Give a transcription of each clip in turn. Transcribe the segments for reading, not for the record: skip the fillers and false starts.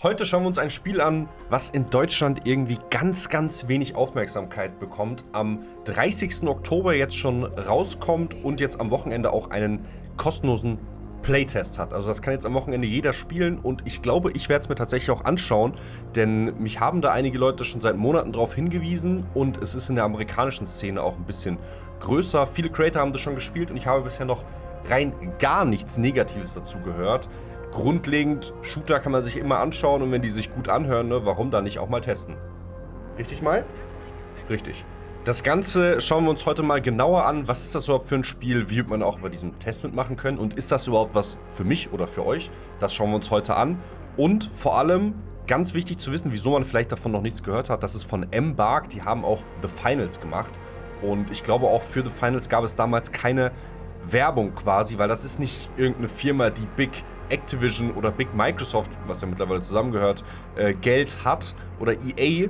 Heute schauen wir uns ein Spiel an, was in Deutschland irgendwie ganz wenig Aufmerksamkeit bekommt. Am 30. Oktober jetzt schon rauskommt und jetzt am Wochenende auch einen kostenlosen Playtest hat. Also das kann jetzt am Wochenende jeder spielen und ich glaube, ich werde es mir tatsächlich auch anschauen, denn mich haben da einige Leute schon seit Monaten darauf hingewiesen und es ist in der amerikanischen Szene auch ein bisschen größer. Viele Creator haben das schon gespielt und ich habe bisher noch rein gar nichts Negatives dazu gehört. Grundlegend, Shooter kann man sich immer anschauen und wenn die sich gut anhören, ne, warum dann nicht auch mal testen? Richtig mal? Richtig. Das Ganze schauen wir uns heute mal genauer an. Was ist das überhaupt für ein Spiel? Wie wird man auch bei diesem Test mitmachen können? Und ist das überhaupt was für mich oder für euch? Das schauen wir uns heute an. Und vor allem, ganz wichtig zu wissen, wieso man vielleicht davon noch nichts gehört hat, das ist von Embark. Die haben auch The Finals gemacht. Und ich glaube auch für The Finals gab es damals keine Werbung quasi, weil das ist nicht irgendeine Firma, die Big Activision oder Big Microsoft, was ja mittlerweile zusammengehört, Geld hat, oder EA,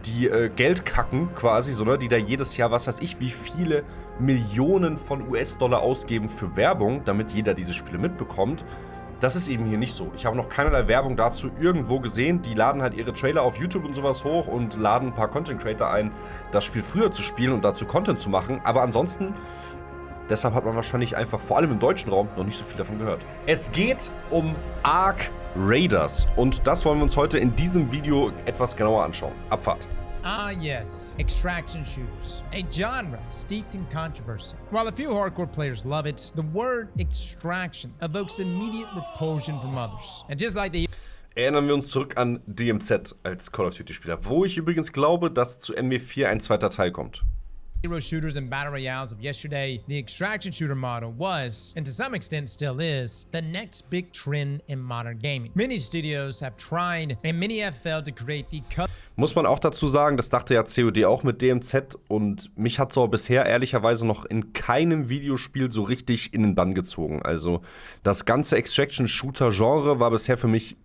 die Geld kacken quasi, so, ne, die da jedes Jahr, was weiß ich, wie viele Millionen von US-Dollar ausgeben für Werbung, damit jeder diese Spiele mitbekommt. Das ist eben hier nicht so. Ich habe noch keinerlei Werbung dazu irgendwo gesehen. Die laden halt ihre Trailer auf YouTube und sowas hoch und laden ein paar Content Creator ein, das Spiel früher zu spielen und dazu Content zu machen. Aber ansonsten, deshalb hat man wahrscheinlich einfach, vor allem im deutschen Raum, noch nicht so viel davon gehört. Es geht um Ark Raiders und das wollen wir uns heute in diesem Video etwas genauer anschauen. Abfahrt. Ah yes, extraction shooters, a genre steeped in controversy. While a few hardcore players love it, the word extraction evokes immediate repulsion from others. And just like the Erinnern wir uns zurück an DMZ als Call of Duty Spieler, wo ich übrigens glaube, dass zu MW4 ein zweiter Teil kommt. hero shooters and battle royales of yesterday, the extraction shooter model was, and to some extent still is, the next big trend in modern gaming. Many studios have tried and many have failed to create the Muss man auch dazu sagen, das dachte ja COD auch mit DMZ und mich hat es aber bisher ehrlicherweise noch in keinem Videospiel so richtig in den Bann gezogen. Also das ganze Extraction-Shooter-Genre war bisher für mich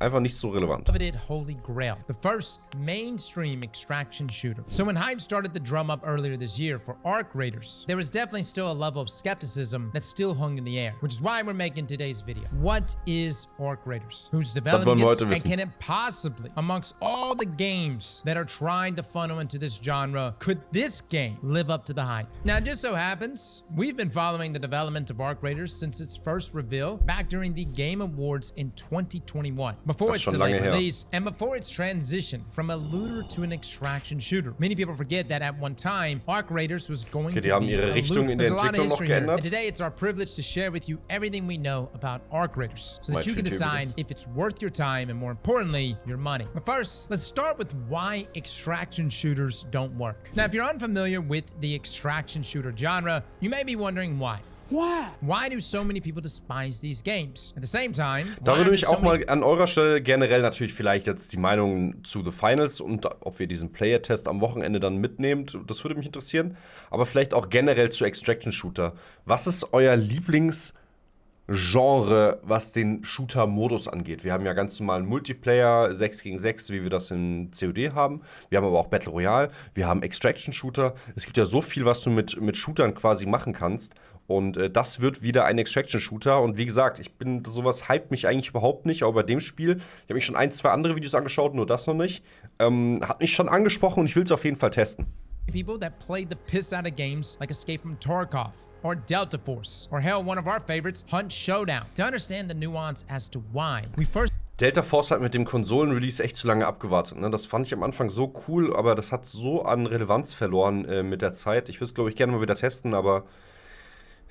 einfach nicht so relevant. Holy Grail, the first mainstream extraction shooter. So when hype started to drum up earlier this year for Ark Raiders, there was definitely still a level of skepticism that still hung in the air, which is why we're making today's video. What is Ark Raiders? Who's developing it? And can it possibly, amongst all the games that are trying to funnel into this genre, could this game live up to the hype? Now, it just so happens, we've been following the development of Ark Raiders since its first reveal back during the Game Awards in 2021. Before its delayed release and before its transition from a looter to an extraction shooter. Many people forget that at one time, Ark Raiders was going to be a looter. There's a lot of history here, and today it's our privilege to share with you everything we know about Ark Raiders so that you can decide if it's worth your time and, more importantly, your money. But first, let's start with why extraction shooters don't work. Now, if you're unfamiliar with the extraction shooter genre, you may be wondering why. Why do so many people despise these games? At the same time, da würde mich auch mal an eurer Stelle generell natürlich vielleicht jetzt die Meinung zu The Finals und ob wir diesen Player-Test am Wochenende dann mitnehmt, das würde mich interessieren. Aber vielleicht auch generell zu Extraction Shooter. Was ist euer Lieblingsgenre, was den Shooter-Modus angeht? Wir haben ja ganz normalen Multiplayer, 6 gegen 6, wie wir das in COD haben. Wir haben aber auch Battle Royale, wir haben Extraction Shooter. Es gibt ja so viel, was du mit Shootern quasi machen kannst. Und das wird wieder ein Extraction-Shooter. Und wie gesagt, sowas hypt mich eigentlich überhaupt nicht. Aber bei dem Spiel, ich habe mich schon 1, 2 andere Videos angeschaut, nur das noch nicht. Hat mich schon angesprochen und ich will es auf jeden Fall testen. People that play the piss out of games like Escape from Tarkov or Delta Force or hell, one of our favorites, Hunt Showdown. To understand the nuance as to why we first Delta Force hat mit dem Konsolen-Release echt zu lange abgewartet. Ne? Das fand ich am Anfang so cool, aber das hat so an Relevanz verloren mit der Zeit. Ich würde es, glaube ich, gerne mal wieder testen, aber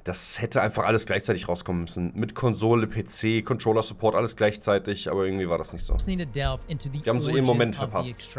das hätte einfach alles gleichzeitig rauskommen müssen. Mit Konsole, PC, Controller-Support, alles gleichzeitig, aber irgendwie war das nicht so. Die haben so ihren Moment verpasst.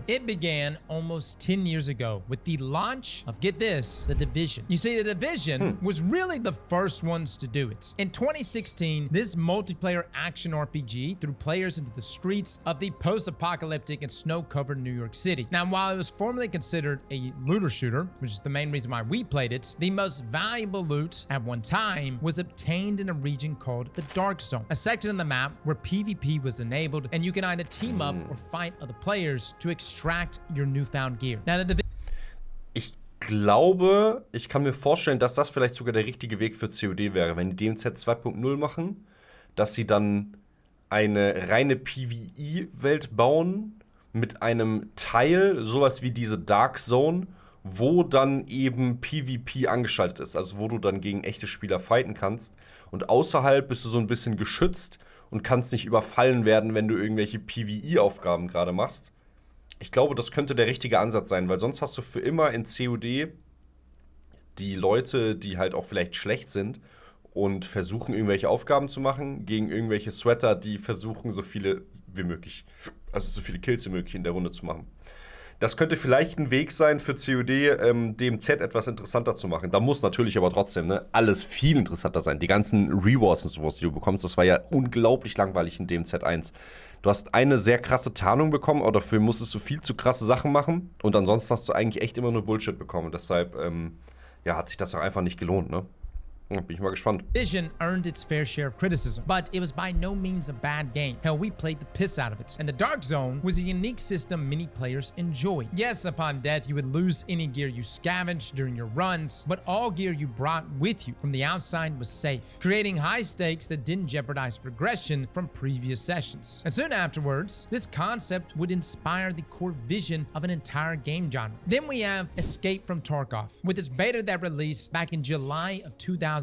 It began almost 10 years ago with the launch of, get this, The Division. You see, The Division was really the first ones to do it. In 2016, this multiplayer action RPG threw players into the streets of the post-apocalyptic and snow-covered New York City. Now, while it was formerly considered a looter shooter, which is the main reason why we played it, the most valuable loot at one time was obtained in a region called the Dark Zone, a section of the map where PvP was enabled and you can either team up or fight other players to extract your newfound gear. Now, ich glaube, ich kann mir vorstellen, dass das vielleicht sogar der richtige Weg für COD wäre, wenn die DMZ 2.0 machen, dass sie dann eine reine PvE-Welt bauen mit einem Teil, sowas wie diese Dark Zone, wo dann eben PvP angeschaltet ist, also wo du dann gegen echte Spieler fighten kannst. Und außerhalb bist du so ein bisschen geschützt und kannst nicht überfallen werden, wenn du irgendwelche PvE-Aufgaben gerade machst. Ich glaube, das könnte der richtige Ansatz sein, weil sonst hast du für immer in COD die Leute, die halt auch vielleicht schlecht sind und versuchen, irgendwelche Aufgaben zu machen, gegen irgendwelche Sweater, die versuchen, so viele wie möglich, also so viele Kills wie möglich in der Runde zu machen. Das könnte vielleicht ein Weg sein für COD, DMZ etwas interessanter zu machen. Da muss natürlich aber trotzdem alles viel interessanter sein. Die ganzen Rewards und sowas, die du bekommst, das war ja unglaublich langweilig in DMZ 1. Du hast eine sehr krasse Tarnung bekommen, aber dafür musstest du viel zu krasse Sachen machen. Und ansonsten hast du eigentlich echt immer nur Bullshit bekommen. Deshalb hat sich das auch einfach nicht gelohnt, ne? Ja, bin ich mal gespannt. Vision earned its fair share of criticism, but it was by no means a bad game. Hell, we played the piss out of it. And the Dark Zone was a unique system many players enjoyed. Yes, upon death, you would lose any gear you scavenged during your runs, but all gear you brought with you from the outside was safe, creating high stakes that didn't jeopardize progression from previous sessions. And soon afterwards, this concept would inspire the core vision of an entire game genre. Then we have Escape from Tarkov, with its beta that released back in July of 2017.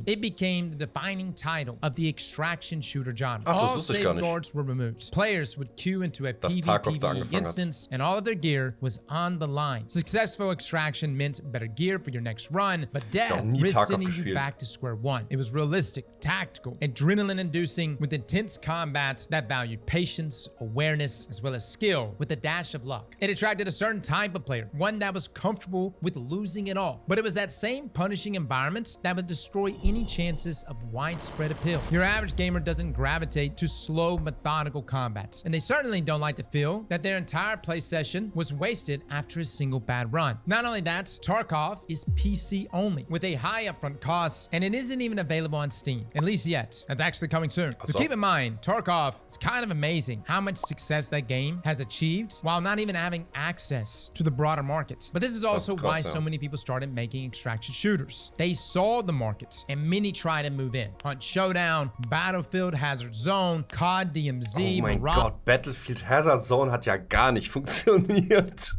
It became the defining title of the extraction shooter genre. All safeguards were removed. Players would queue into a PVPvE instance, and all of their gear was on the line. Successful extraction meant better gear for your next run, but death risked sending you back to square one. It was realistic, tactical, adrenaline-inducing, with intense combat that valued patience, awareness, as well as skill, with a dash of luck. It attracted a certain type of player, one that was comfortable with losing it all. But it was that same punishing environment that would destroy any chances of widespread appeal. Your average gamer doesn't gravitate to slow, methodical combat, and they certainly don't like to feel that their entire play session was wasted after a single bad run. Not only that, Tarkov is PC only, with a high upfront cost, and it isn't even available on Steam, at least yet. That's actually coming soon. So keep in mind, Tarkov, it's kind of amazing how much success that game has achieved while not even having access to the broader market. But this is also why so many people started making extraction shooters. They saw the market, and many try to move in. Hunt Showdown, Battlefield Hazard Zone, COD DMZ, oh mein Gott, Battlefield Hazard Zone hat ja gar nicht funktioniert.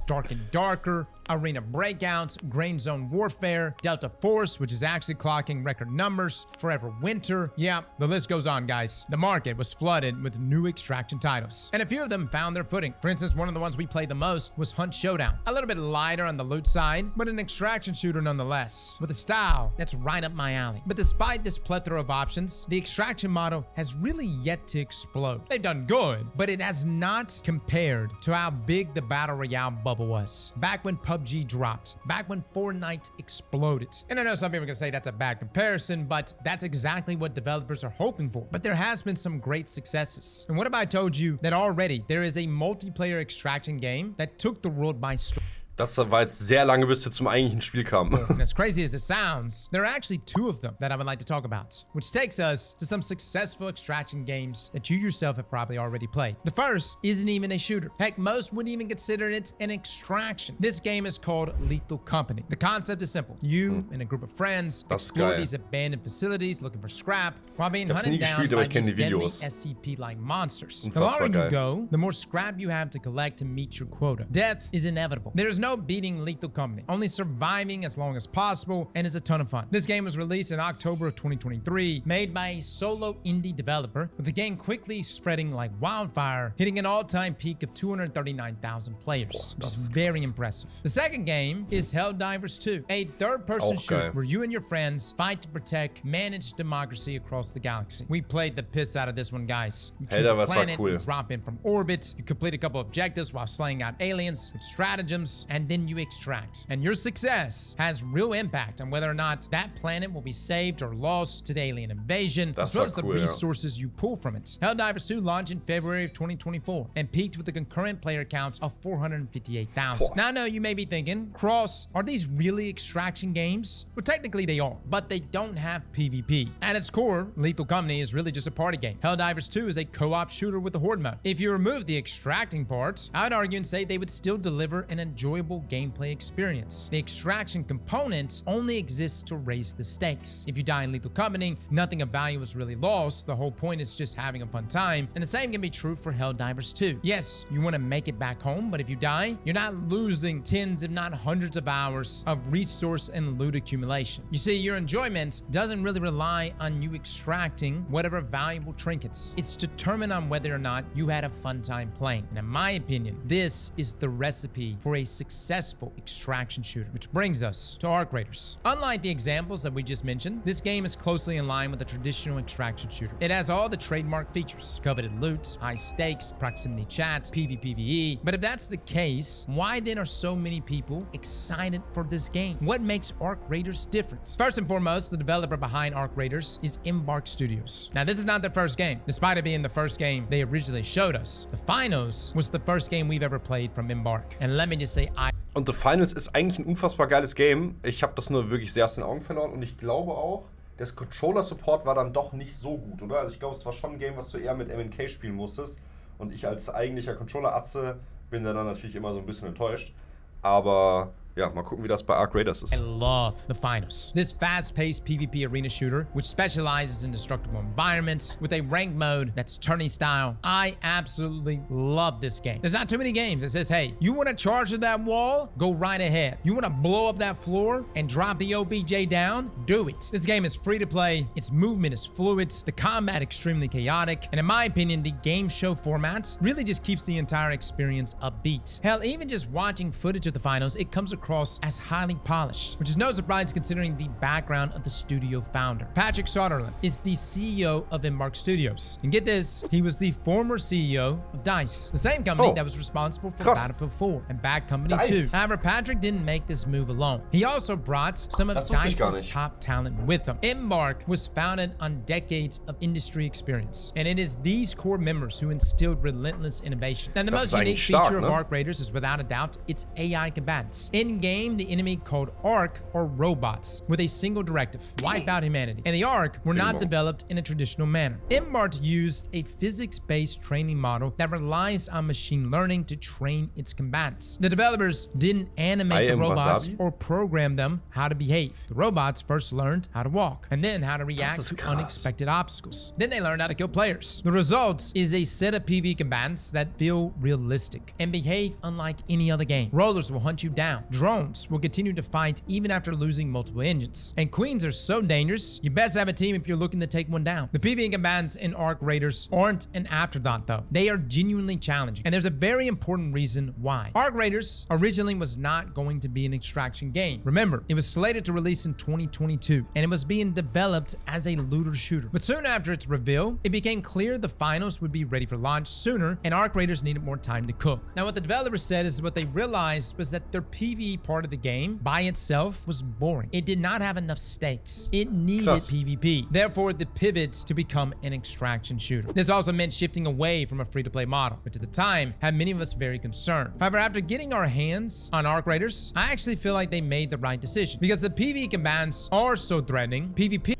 Dark and Darker, Arena Breakout, Grain Zone Warfare, Delta Force, which is actually clocking record numbers, Forever Winter. Yeah, the list goes on, guys. The market was flooded with new extraction titles, and a few of them found their footing. For instance, one of the ones we played the most was Hunt Showdown. A little bit lighter on the loot side, but an extraction shooter nonetheless, with a style that's right up my alley. But despite this plethora of options, the extraction model has really yet to explode. They've done good, but it has not compared to how big the Battle Royale bubble was back when PUBG dropped, back when Fortnite exploded. And I know some people can say that's a bad comparison, but that's exactly what developers are hoping for. But there has been some great successes. And what if I told you that already there is a multiplayer extraction game that took the world by storm? Das war jetzt sehr lange, bis wir zum eigentlichen Spiel kamen. And as crazy as it sounds, there are actually two of them that I would like to talk about, which takes us to some successful extraction games that you yourself have probably already played. The first isn't even a shooter. Heck, most wouldn't even consider it an extraction. This game is called Lethal Company. The concept is simple. You and a group of friends explore these abandoned facilities looking for scrap while being hunted down by these deadly SCP-like monsters. The longer you go, the more scrap you have to collect to meet your quota. Death is inevitable. There's no beating Lethal Company, only surviving as long as possible, and is a ton of fun. This game was released in October of 2023, made by a solo indie developer, with the game quickly spreading like wildfire, hitting an all-time peak of 239,000 players, which is very impressive. The second game is Helldivers 2, a third-person shooter where you and your friends fight to protect managed democracy across the galaxy. We played the piss out of this one, guys. You choose a planet, you drop in from orbit, you complete a couple objectives while slaying out aliens with stratagems, and then you extract. And your success has real impact on whether or not that planet will be saved or lost to the alien invasion, as well as the resources you pull from it. Helldivers 2 launched in February of 2024 and peaked with a concurrent player count of 458,000. Now I know you may be thinking, Cross, are these really extraction games? Well, technically they are, but they don't have PvP. At its core, Lethal Company is really just a party game. Helldivers 2 is a co-op shooter with a horde mode. If you remove the extracting part, I would argue and say they would still deliver an enjoyable enjoyable gameplay experience. The extraction component only exists to raise the stakes. If you die in lethal combating, nothing of value is really lost. The whole point is just having a fun time. And the same can be true for Helldivers 2. Yes, you want to make it back home, but if you die, you're not losing tens if not hundreds of hours of resource and loot accumulation. You see, your enjoyment doesn't really rely on you extracting whatever valuable trinkets. It's determined on whether or not you had a fun time playing. And in my opinion, this is the recipe for a successful extraction shooter. Which brings us to Arc Raiders. Unlike the examples that we just mentioned, this game is closely in line with a traditional extraction shooter. It has all the trademark features: coveted loot, high stakes, proximity chat, PVPvE. But if that's the case, why then are so many people excited for this game? What makes Arc Raiders different? First and foremost, the developer behind Arc Raiders is Embark Studios. Now, this is not their first game. Despite it being the first game they originally showed us, the Finals was the first game we've ever played from Embark. And let me just say, Und The Finals ist eigentlich ein unfassbar geiles Game. Ich habe das nur wirklich sehr aus den Augen verloren und ich glaube auch, der Controller-Support war dann doch nicht so gut, oder? Also ich glaube, es war schon ein Game, was du eher mit MNK spielen musstest. Und ich als eigentlicher Controller-Atze bin dann natürlich immer so ein bisschen enttäuscht. Aber ja, mal gucken, wie das bei Arc Raiders ist. I love the Finals. This fast-paced PvP arena shooter, which specializes in destructible environments with a ranked mode that's tourney style. I absolutely love this game. There's not too many games that says, hey, you want to charge at that wall? Go right ahead. You want to blow up that floor and drop the OBJ down? Do it. This game is free to play. Its movement is fluid. The combat extremely chaotic. And in my opinion, the game show format really just keeps the entire experience upbeat. Hell, even just watching footage of the Finals, it comes across as highly polished, which is no surprise considering the background of the studio founder. Patrick Soderlund is the CEO of Embark Studios. And get this, he was the former CEO of DICE, the same company that was responsible for Battlefield 4 and Bad Company 2. However, Patrick didn't make this move alone. He also brought some of DICE's top talent with him. Embark was founded on decades of industry experience, and it is these core members who instilled relentless innovation. And the most unique feature of Arc Raiders is without a doubt its AI combatants. In-game, the enemy called Arc are robots with a single directive: wipe out humanity. And the Arc were not developed in a traditional manner. Embark used a physics-based training model that relies on machine learning to train its combatants. The developers didn't animate the robots or program them how to behave. The robots first learned how to walk and then how to react to unexpected obstacles. Then they learned how to kill players. The result is a set of PvE combatants that feel realistic and behave unlike any other game. Rollers will hunt you down. Drones will continue to fight even after losing multiple engines. And queens are so dangerous, you best have a team if you're looking to take one down. The PvE combatants in Arc Raiders aren't an afterthought though. They are genuinely challenging. And there's a very important reason why. Arc Raiders originally was not going to be an extraction game. Remember, it was slated to release in 2022 and it was being developed as a looter shooter. But soon after its reveal, it became clear the Finals would be ready for launch sooner and Arc Raiders needed more time to cook. Now what the developers said is what they realized was that their PvE part of the game by itself was boring. It did not have enough stakes. It needed PvP. Therefore, the pivot to become an extraction shooter. This also meant shifting away from a free-to-play model, which at the time had many of us very concerned. However, after getting our hands on Arc Raiders, I actually feel like they made the right decision because the PvE commands are so threatening. PvP.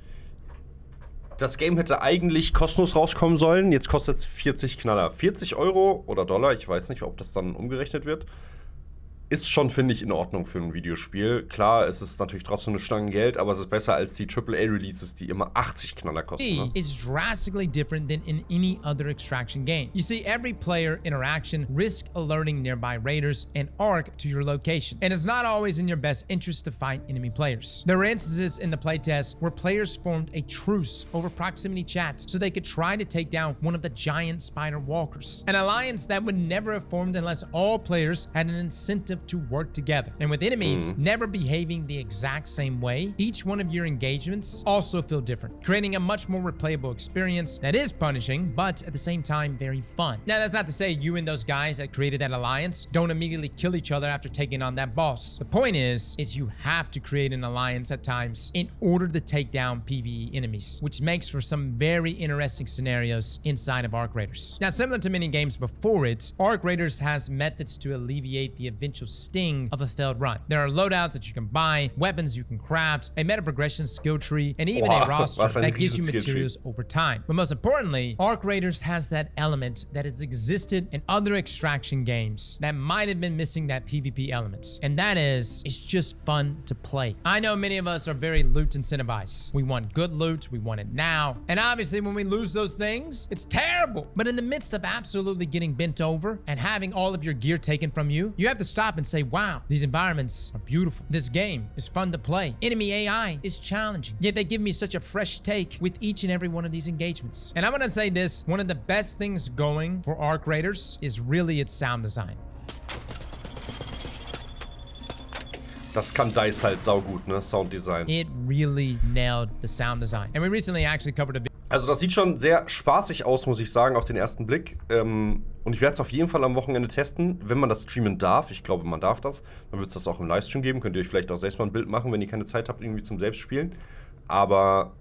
Das Game hätte eigentlich kostenlos rauskommen sollen. Jetzt kostet es 40 Knaller. 40 Euro oder Dollar, ich weiß nicht, ob das dann umgerechnet wird. Ist schon, finde ich, in Ordnung für ein Videospiel. Klar, es ist natürlich trotzdem eine Stange Geld, aber es ist besser als die AAA-Releases, die immer 80 Knaller kosten. Ne? Is drastically different than in any other extraction game. You see, every player interaction risks alerting nearby raiders and Arc to your location, and it's not always in your best interest to fight enemy players. There were instances in the playtest where players formed a truce over proximity chat so they could try to take down one of the giant spider walkers, an alliance that would never have formed unless all players had an incentive to work together. And with enemies never behaving the exact same way, each one of your engagements also feel different, creating a much more replayable experience that is punishing, but at the same time, very fun. Now, that's not to say you and those guys that created that alliance don't immediately kill each other after taking on that boss. The point is you have to create an alliance at times in order to take down PvE enemies, which makes for some very interesting scenarios inside of Arc Raiders. Now, similar to many games before it, Arc Raiders has methods to alleviate the eventual sting of a failed run. There are loadouts that you can buy, weapons you can craft, a meta progression skill tree, and even a roster that gives you materials over time. But most importantly, Arc Raiders has that element that has existed in other extraction games that might have been missing that PvP elements. And that is, it's just fun to play. I know many of us are very loot incentivized. We want good loot, we want it now. And obviously when we lose those things, it's terrible. But in the midst of absolutely getting bent over and having all of your gear taken from you, you have to stop and say, wow, these environments are beautiful. This game is fun to play. Enemy AI is challenging. Yet they give me such a fresh take with each and every one of these engagements. And I'm gonna say this, one of the best things going for Arc Raiders is really its sound design. Das kann DICE halt saugut, ne? Sounddesign. It really nailed the sound design. And we recently actually covered a video. Also das sieht schon sehr spaßig aus, muss ich sagen, auf den ersten Blick. Und ich werde es auf jeden Fall am Wochenende testen, wenn man das streamen darf. Ich glaube, man darf das. Dann wird es das auch im Livestream geben. Könnt ihr euch vielleicht auch selbst mal ein Bild machen, wenn ihr keine Zeit habt, irgendwie zum Selbstspielen. Aber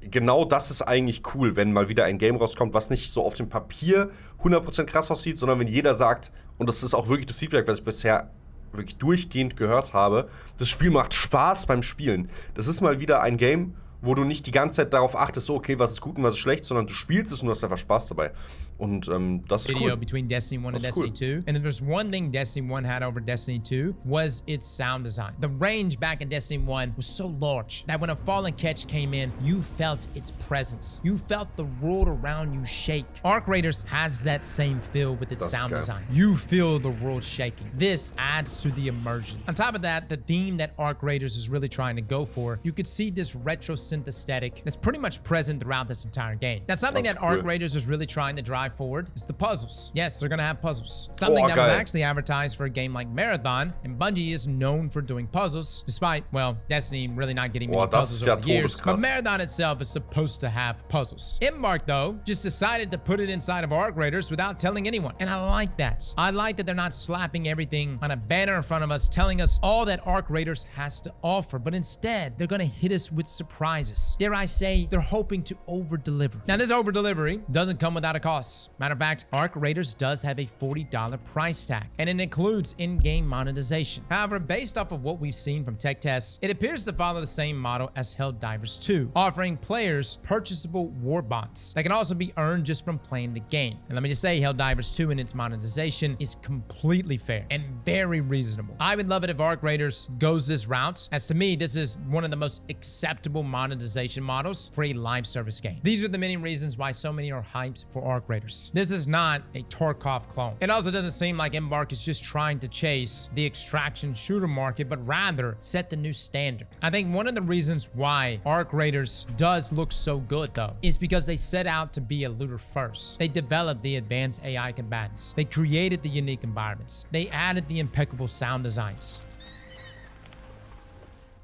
genau das ist eigentlich cool, wenn mal wieder ein Game rauskommt, was nicht so auf dem Papier 100% krass aussieht, sondern wenn jeder sagt, und das ist auch wirklich das Feedback, was ich bisher wirklich durchgehend gehört habe, das Spiel macht Spaß beim Spielen. Das ist mal wieder ein Game, wo du nicht die ganze Zeit darauf achtest, so, okay, was ist gut und was ist schlecht, sondern du spielst es und du hast einfach Spaß dabei. Und das ist video cool. Between Destiny 1 and Destiny 2. And if there's one thing Destiny 1 had over Destiny 2 was its sound design. The range back in Destiny 1 was so large that when a fallen catch came in, you felt its presence. You felt the world around you shake. Arc Raiders has that same feel with its sound design. You feel the world shaking. This adds to the immersion. On top of that, the theme that Arc Raiders is really trying to go for, you could see this retro synth aesthetic that's pretty much present throughout this entire game. Now, something that Arc Raiders is really trying to drive forward is the puzzles. Yes, they're gonna have puzzles. Something that was actually advertised for a game like Marathon, and Bungie is known for doing puzzles, despite, well, Destiny really not getting many puzzles over the years. But Marathon itself is supposed to have puzzles. Embark, though, just decided to put it inside of Arc Raiders without telling anyone, and I like that. I like that they're not slapping everything on a banner in front of us, telling us all that Arc Raiders has to offer, but instead, they're gonna hit us with surprises. Dare I say, they're hoping to over-deliver. Now, this over-delivery doesn't come without a cost. Matter of fact, Arc Raiders does have a $40 price tag, and it includes in-game monetization. However, based off of what we've seen from tech tests, it appears to follow the same model as Helldivers 2, offering players purchasable war bonds that can also be earned just from playing the game. And let me just say, Helldivers 2 and its monetization is completely fair and very reasonable. I would love it if Arc Raiders goes this route, as to me, this is one of the most acceptable monetization models for a live service game. These are the many reasons why so many are hyped for Arc Raiders. This is not a Tarkov clone. It also doesn't seem like Embark is just trying to chase the extraction shooter market, but rather set the new standard. I think one of the reasons why Arc Raiders does look so good, though, is because they set out to be a looter first. They developed the advanced AI combatants. They created the unique environments. They added the impeccable sound designs.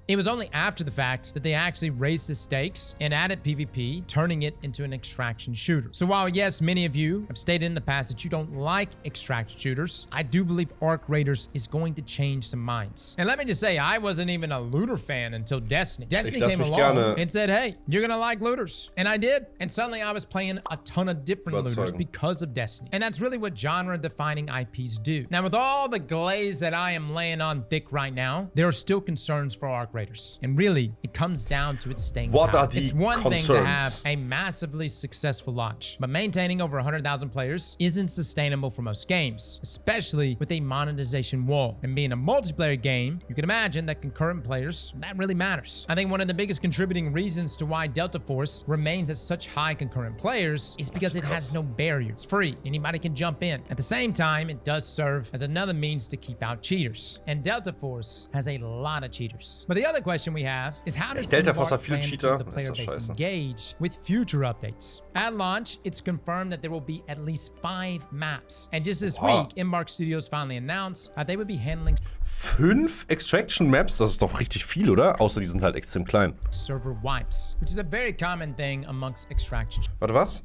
It was only after the fact that they actually raised the stakes and added PvP, turning it into an extraction shooter. So while yes, many of you have stated in the past that you don't like extraction shooters, I do believe Arc Raiders is going to change some minds. And let me just say, I wasn't even a looter fan until Destiny. Destiny came along and said, hey, you're gonna like looters. And I did. And suddenly I was playing a ton of different looters because of Destiny. And that's really what genre-defining IPs do. Now, with all the glaze that I am laying on thick right now, there are still concerns for Arc Raiders. And really, it comes down to its staying power. It's one thing to have a massively successful launch, but maintaining over 100,000 players isn't sustainable for most games, especially with a monetization wall. And being a multiplayer game, you can imagine that concurrent players, that really matters. I think one of the biggest contributing reasons to why Delta Force remains at such high concurrent players is because it has no barrier. It's free. Anybody can jump in. At the same time, it does serve as another means to keep out cheaters. And Delta Force has a lot of cheaters. But the other question we have is, how does Embark plan to keep the player base engaged with future updates? At launch, it's confirmed that there will be at least 5 maps. And just this week, Embark Studios finally announced that they would be handling 5 Extraction Maps? Das ist doch richtig viel, oder? Außer die sind halt extrem klein. Server wipes, which is a very common thing amongst extraction. Warte, was?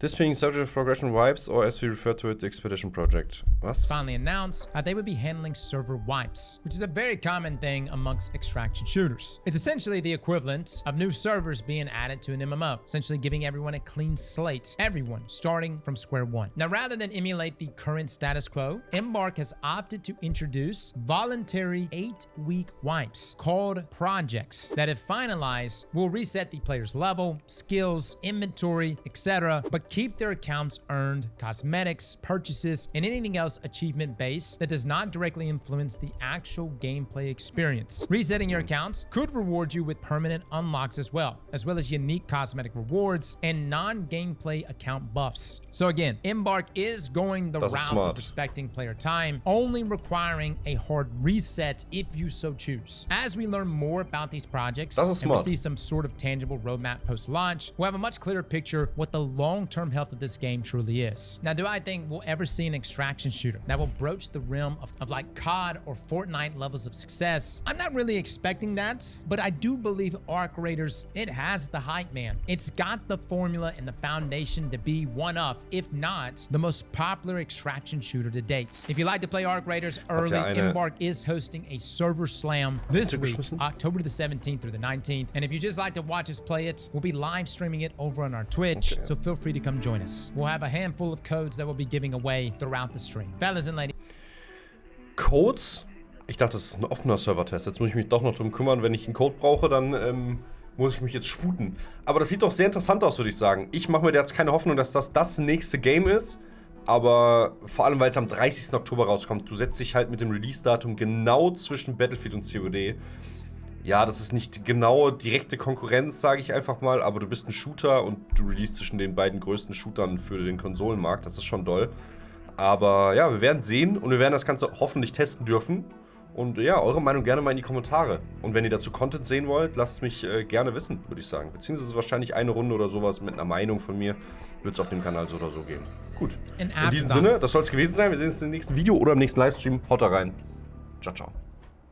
This being subject of progression wipes, or as we refer to it, the expedition project. Was? Finally announced they would be handling server wipes, which is a very common thing amongst extraction shooters. It's essentially the equivalent of new servers being added to an MMO, essentially giving everyone a clean slate, everyone starting from square one. Now, rather than emulate the current status quo, Embark has opted to introduce voluntary 8-week wipes called projects that, if finalized, will reset the player's level, skills, inventory, etc., but keep their accounts earned, cosmetics, purchases, and anything else achievement-based that does not directly influence the actual gameplay experience. Resetting your accounts could reward you with permanent unlocks as well as unique cosmetic rewards and non-gameplay account buffs. So again, Embark is going the route of respecting player time, only requiring a hard reset if you so choose. As we learn more about these projects and we see some sort of tangible roadmap post-launch, we'll have a much clearer picture what the long-term health of this game truly is. Now, do I think we'll ever see an extraction shooter that will broach the realm of like COD or Fortnite levels of success? I'm not really expecting that, but I do believe Arc Raiders, it has the hype, man. It's got the formula and the foundation to be one of, if not the most popular extraction shooter to date. If you like to play Arc Raiders early, Embark is hosting a server slam this week, October the 17th through the 19th. And if you just like to watch us play it, we'll be live streaming it over on our Twitch, so feel free to come join us. We'll have a handful of codes that we'll be giving away throughout the stream. Fellas and ladies. Codes? Ich dachte, das ist ein offener Servertest. Jetzt muss ich mich doch noch drum kümmern. Wenn ich einen Code brauche, dann muss ich mich jetzt sputen. Aber das sieht doch sehr interessant aus, würde ich sagen. Ich mache mir jetzt keine Hoffnung, dass das nächste Game ist. Aber vor allem, weil es am 30. Oktober rauskommt. Du setzt dich halt mit dem Release-Datum genau zwischen Battlefield und COD. Ja, das ist nicht genau direkte Konkurrenz, sage ich einfach mal, aber du bist ein Shooter und du release zwischen den beiden größten Shootern für den Konsolenmarkt. Das ist schon doll. Aber ja, wir werden sehen und wir werden das Ganze hoffentlich testen dürfen. Und ja, eure Meinung gerne mal in die Kommentare. Und wenn ihr dazu Content sehen wollt, lasst mich gerne wissen, würde ich sagen. Beziehungsweise wahrscheinlich eine Runde oder sowas mit einer Meinung von mir wird es auf dem Kanal so oder so geben. Gut. In diesem Sinne, das soll es gewesen sein. Wir sehen uns im nächsten Video oder im nächsten Livestream. Haut da rein. Ciao, ciao.